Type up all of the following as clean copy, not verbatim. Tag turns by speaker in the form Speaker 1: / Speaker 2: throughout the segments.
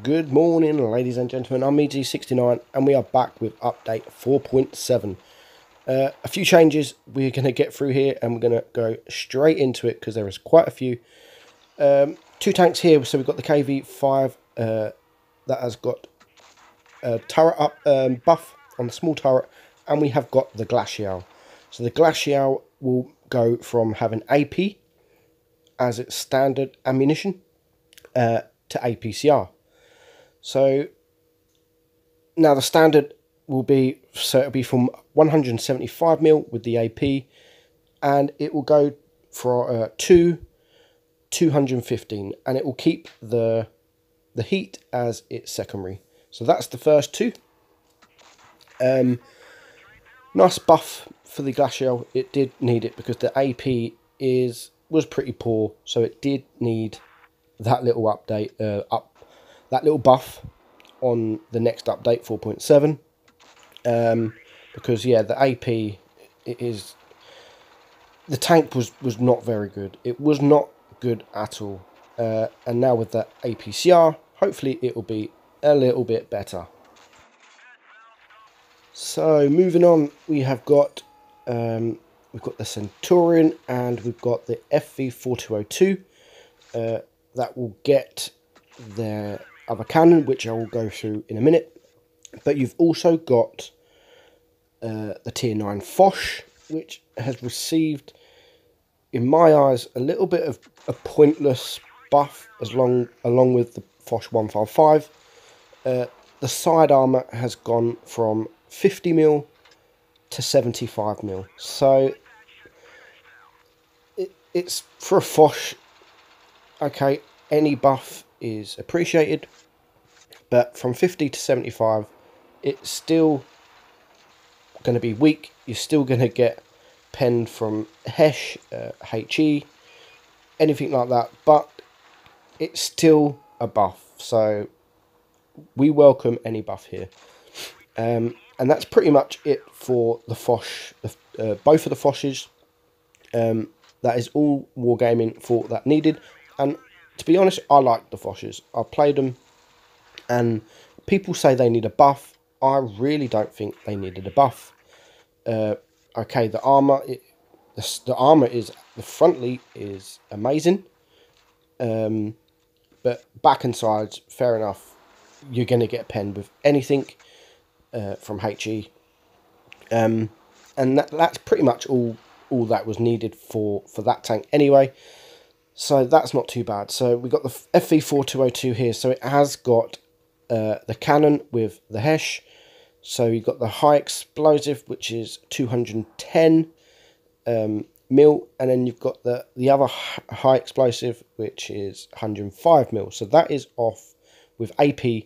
Speaker 1: Good morning, ladies and gentlemen. I'm EG69 and we are back with update 4.7. A few changes we're going to get through here and we're going to go straight into it because there is quite a few. Two tanks here. So we've got the KV5 that has got a turret up buff on the small turret, and we have got the Glacial. So the Glacial will go from having AP as its standard ammunition to APCR. So now the standard will be, so it'll be from 175mm with the AP, and it will go for 215, and it will keep the heat as its secondary. So that's the first two. Nice buff for the Glacial. It did need it because the AP was pretty poor, so it did need that little update, that little buff on the next update 4.7. Because yeah, the AP the tank was not very good. It was not good at all. And now with the APCR, hopefully it will be a little bit better. So moving on, we've got the Centurion and we've got the FV4202 that will get their other cannon, which I will go through in a minute. But you've also got the Tier 9 Foch, which has received, in my eyes, a little bit of a pointless buff along with the Foch 155. The side armour has gone from 50mm to 75mm. So it's for a Foch, okay, any buff is appreciated, but from 50 to 75, it's still going to be weak. You're still going to get penned from HESH, HE, anything like that, but it's still a buff, so we welcome any buff here. And that's pretty much it for the Foch, both of the Foches. That is all Wargaming thought that needed, and to be honest, I like the Foches. I've played them, and people say they need a buff. I really don't think they needed a buff. Okay, the armor, the armor is, the frontally is amazing, but back and sides, fair enough. You're going to get penned with anything from HE, and that's pretty much all that was needed for that tank anyway. So that's not too bad. So we got the FV4202 here. So it has got the cannon with the HESH. So you've got the high explosive, which is 210 mil, and then you've got the other high explosive, which is 105 mil. So that is off with AP.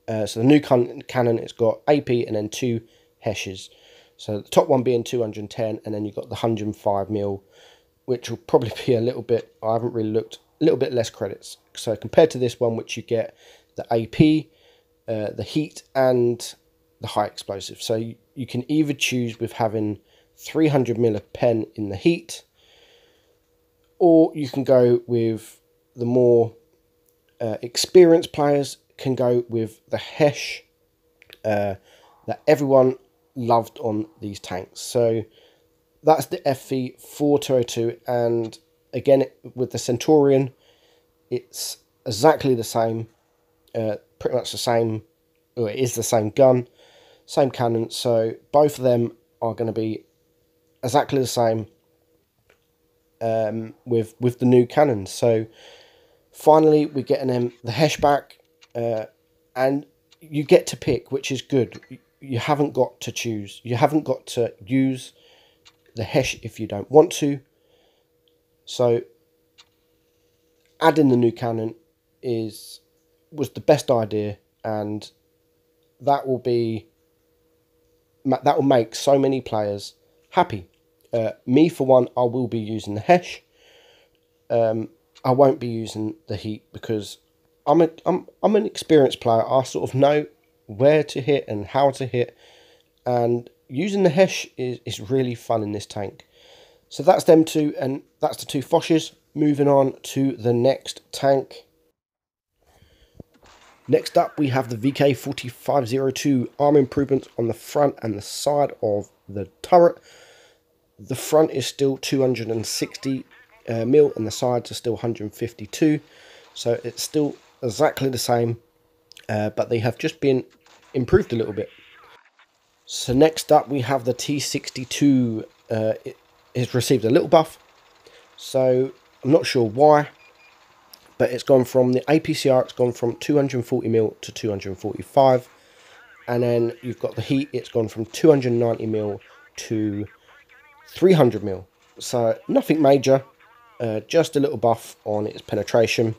Speaker 1: So the new cannon, it's got AP and then two HESHs. So the top one being 210, and then you've got the 105 mil, which will probably be a little bit, I haven't really looked, a little bit less credits. So compared to this one, which you get the AP, the heat, and the high explosive. So you can either choose with having 300 mil of pen in the heat, or you can go with the more experienced players can go with the HESH that everyone loved on these tanks. So that's the FV4202, and again with the Centurion, it's exactly the same, pretty much the same, or it is the same gun, same cannon, so both of them are going to be exactly the same with the new cannons. So finally we're getting the HESH back, and you get to pick, which is good. You haven't got to choose, you haven't got to use the HESH if you don't want to. So adding the new cannon was the best idea, and that will make so many players happy. Me for one, I will be using the HESH. I won't be using the heat because I'm an experienced player. I sort of know where to hit and how to hit, and using the HESH is really fun in this tank. So that's them two, and that's the two Foches. Moving on to the next tank. Next up, we have the VK4502 arm improvements on the front and the side of the turret. The front is still 260 mil and the sides are still 152. So it's still exactly the same, but they have just been improved a little bit. So next up, we have the T62. It has received a little buff. So I'm not sure why, but it's gone from the APCR, it's gone from 240 mil to 245, and then you've got the heat, it's gone from 290 mil to 300 mil. So nothing major, just a little buff on its penetration,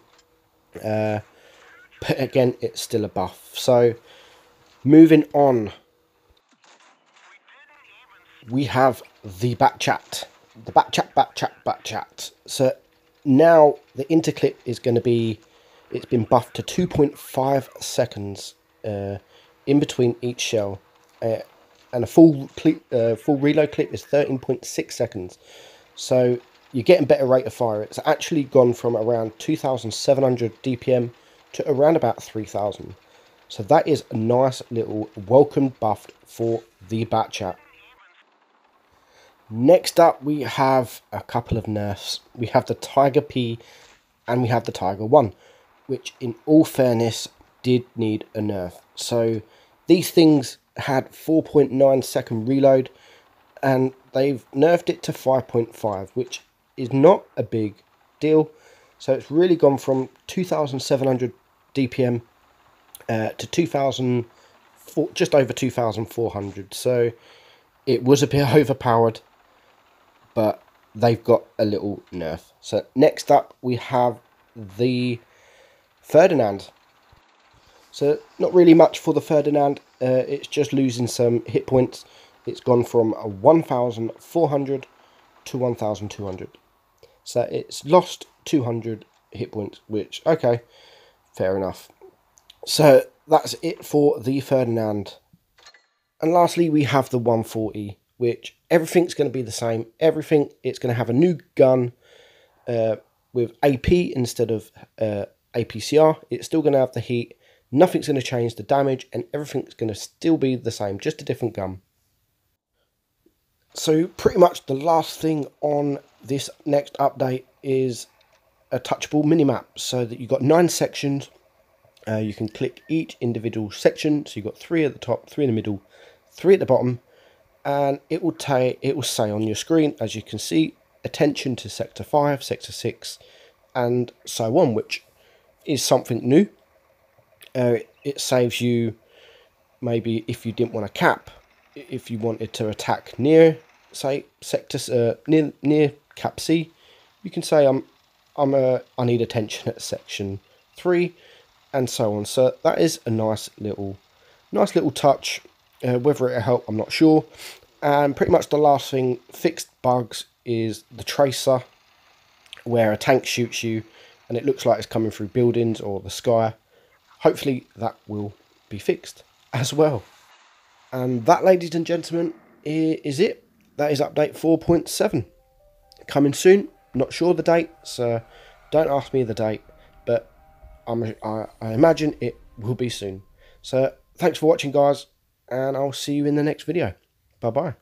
Speaker 1: but again, it's still a buff. So moving on, we have the back chat, back chat. So now the interclip is going to be, it's been buffed to 2.5 seconds in between each shell, and a full reload clip is 13.6 seconds. So you're getting better rate of fire. It's actually gone from around 2,700 DPM to around about 3,000. So that is a nice little welcome buff for the bat chat. Next up, we have a couple of nerfs. We have the Tiger P and we have the Tiger 1, which in all fairness did need a nerf. So these things had 4.9 second reload and they've nerfed it to 5.5, which is not a big deal. So it's really gone from 2,700 DPM to 2,000, just over 2,400. So it was a bit overpowered, but they've got a little nerf. So next up, we have the Ferdinand. So not really much for the Ferdinand. It's just losing some hit points. It's gone from 1,400 to 1,200. So it's lost 200 hit points, which, okay, fair enough. So that's it for the Ferdinand. And lastly, we have the 140, which everything's going to be the same. Everything, it's going to have a new gun with AP instead of APCR. It's still going to have the heat. Nothing's going to change the damage, and everything's going to still be the same, just a different gun. So pretty much the last thing on this next update is a touchable minimap, so that you've got 9 sections. You can click each individual section. So you've got 3 at the top, 3 in the middle, 3 at the bottom, and it will say on your screen, as you can see, attention to sector 5, sector 6, and so on, which is something new. It saves you, maybe if you didn't want to cap, if you wanted to attack near, say, sector near cap C, you can say I need attention at section 3, and so on. So that is a nice little touch. Whether it'll help, I'm not sure. And pretty much the last thing, fixed bugs, is the tracer, where a tank shoots you and it looks like it's coming through buildings or the sky. Hopefully that will be fixed as well. And that, ladies and gentlemen, is it. That is update 4.7. Coming soon. Not sure the date, so don't ask me the date, but I imagine it will be soon. So thanks for watching, guys, and I'll see you in the next video. Bye bye.